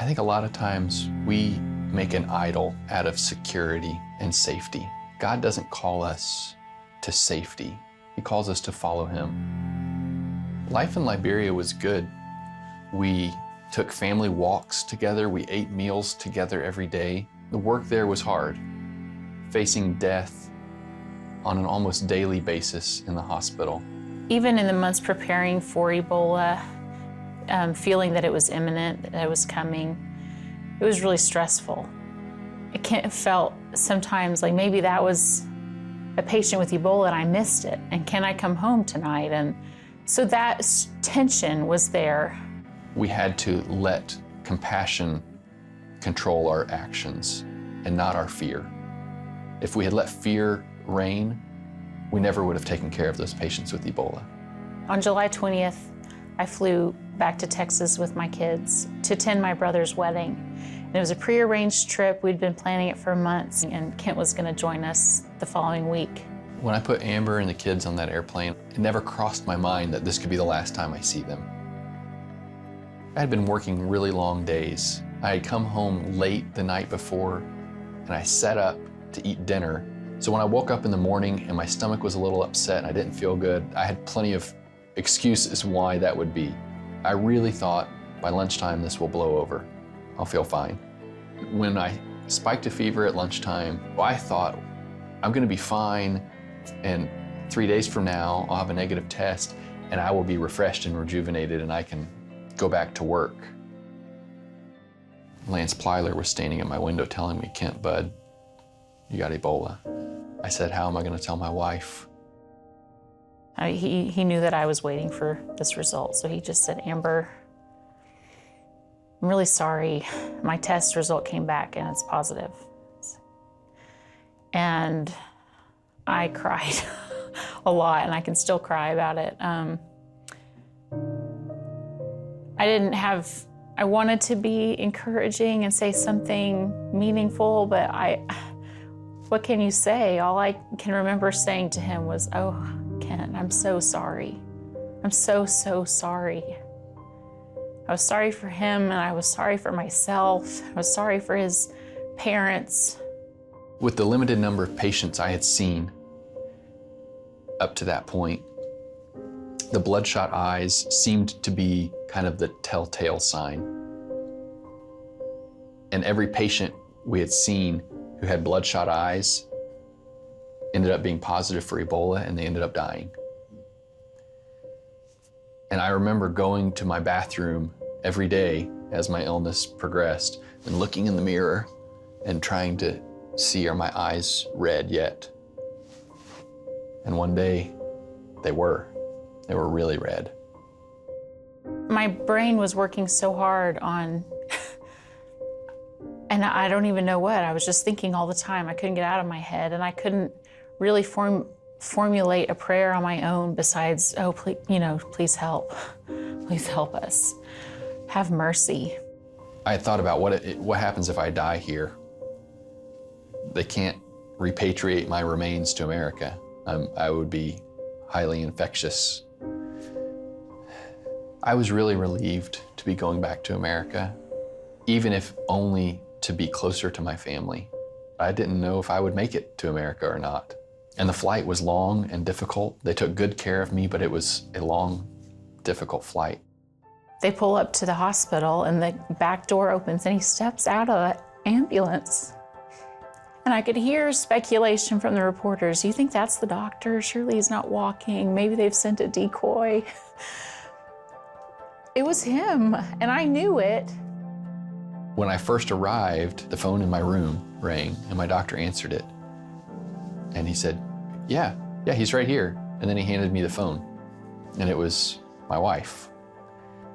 I think a lot of times we make an idol out of security and safety. God doesn't call us to safety. He calls us to follow Him. Life in Liberia was good. We took family walks together. We ate meals together every day. The work there was hard, facing death on an almost daily basis in the hospital. Even in the months preparing for Ebola, feeling that it was imminent, that it was coming, it was really stressful. It felt sometimes like maybe that was a patient with Ebola and I missed it, and can I come home tonight? And so that tension was there. We had to let compassion control our actions and not our fear. If we had let fear reign, we never would have taken care of those patients with Ebola. On July 20th, I flew back to Texas with my kids to attend my brother's wedding. And it was a prearranged trip. We'd been planning it for months, and Kent was going to join us the following week. When I put Amber and the kids on that airplane, it never crossed my mind that this could be the last time I see them. I had been working really long days. I had come home late the night before, and I set up to eat dinner. So when I woke up in the morning and my stomach was a little upset and I didn't feel good, I had plenty of excuses why that would be. I really thought by lunchtime this will blow over. I'll feel fine. When I spiked a fever at lunchtime, I thought I'm gonna be fine, and 3 days from now I'll have a negative test and I will be refreshed and rejuvenated and I can go back to work. Lance Plyler was standing at my window telling me, "Kent, bud, you got Ebola." I said, "How am I gonna tell my wife?" He knew that I was waiting for this result, so he just said, "Amber, I'm really sorry. My test result came back and it's positive." And I cried a lot, and I can still cry about it. I wanted to be encouraging and say something meaningful, but what can you say? All I can remember saying to him was, "Oh, Kent, I'm so sorry. I'm so, so sorry." I was sorry for him, and I was sorry for myself. I was sorry for his parents. With the limited number of patients I had seen up to that point, the bloodshot eyes seemed to be kind of the telltale sign. And every patient we had seen who had bloodshot eyes ended up being positive for Ebola, and they ended up dying. And I remember going to my bathroom every day as my illness progressed and looking in the mirror and trying to see, are my eyes red yet? And one day they were really red. My brain was working so hard on, and I don't even know what, I was just thinking all the time. I couldn't get out of my head, and I couldn't really formulate a prayer on my own besides, "Oh, please, please help. Please help us. Have mercy." I had thought about what happens if I die here. They can't repatriate my remains to America. I would be highly infectious. I was really relieved to be going back to America, even if only to be closer to my family. I didn't know if I would make it to America or not. And the flight was long and difficult. They took good care of me, but it was a long, difficult flight. They pull up to the hospital, and the back door opens, and he steps out of the ambulance. And I could hear speculation from the reporters. "You think that's the doctor? Surely he's not walking. Maybe they've sent a decoy." It was him, and I knew it. When I first arrived, the phone in my room rang, and my doctor answered it. And he said, yeah, he's right here. And then he handed me the phone, and it was my wife.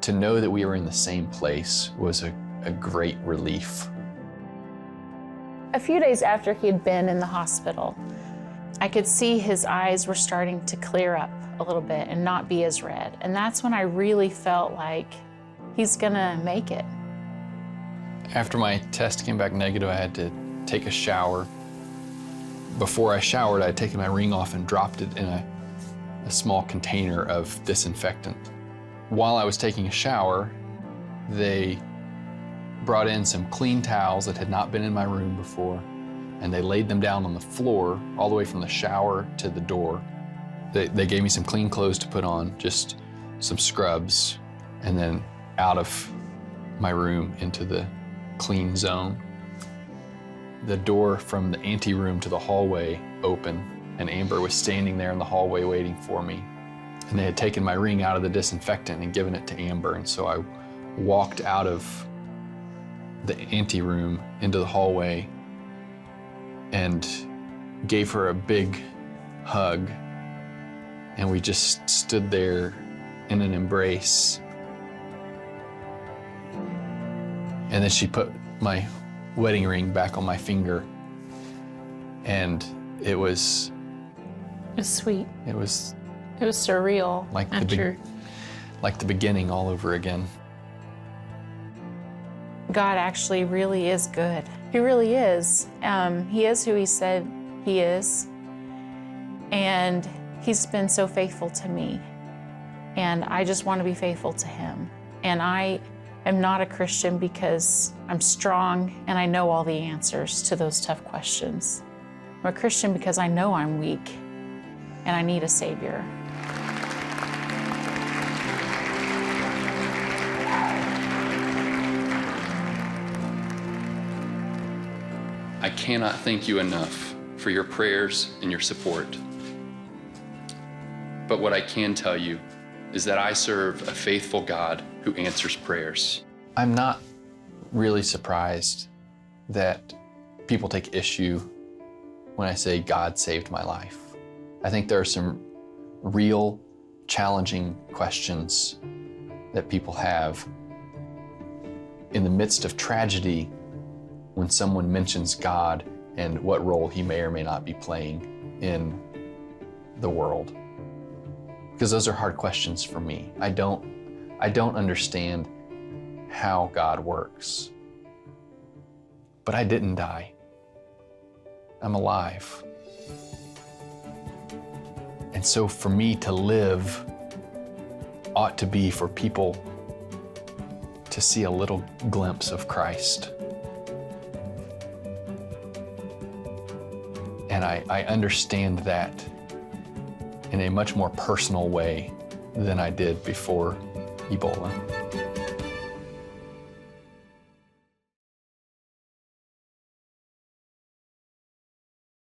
To know that we were in the same place was a great relief. A few days after he had been in the hospital, I could see his eyes were starting to clear up a little bit and not be as red. And that's when I really felt like he's gonna make it. After my test came back negative, I had to take a shower. Before I showered, I had taken my ring off and dropped it in a small container of disinfectant. While I was taking a shower, they brought in some clean towels that had not been in my room before, and they laid them down on the floor all the way from the shower to the door. They gave me some clean clothes to put on, just some scrubs, and then out of my room into the clean zone. The door from the anteroom to the hallway opened, and Amber was standing there in the hallway waiting for me. And they had taken my ring out of the disinfectant and given it to Amber, and so I walked out of the anteroom into the hallway and gave her a big hug, and we just stood there in an embrace. And then she put my wedding ring back on my finger, and it was sweet. It was surreal. Like the beginning all over again. God actually really is good. He really is. He is who he said he is. And he's been so faithful to me. And I just want to be faithful to him. And I am not a Christian because I'm strong and I know all the answers to those tough questions. I'm a Christian because I know I'm weak and I need a Savior. I cannot thank you enough for your prayers and your support. But what I can tell you is that I serve a faithful God who answers prayers. I'm not really surprised that people take issue when I say God saved my life. I think there are some real challenging questions that people have in the midst of tragedy when someone mentions God and what role he may or may not be playing in the world. Because those are hard questions for me. I don't understand how God works. But I didn't die. I'm alive. And so for me to live ought to be for people to see a little glimpse of Christ. And I understand that in a much more personal way than I did before Ebola.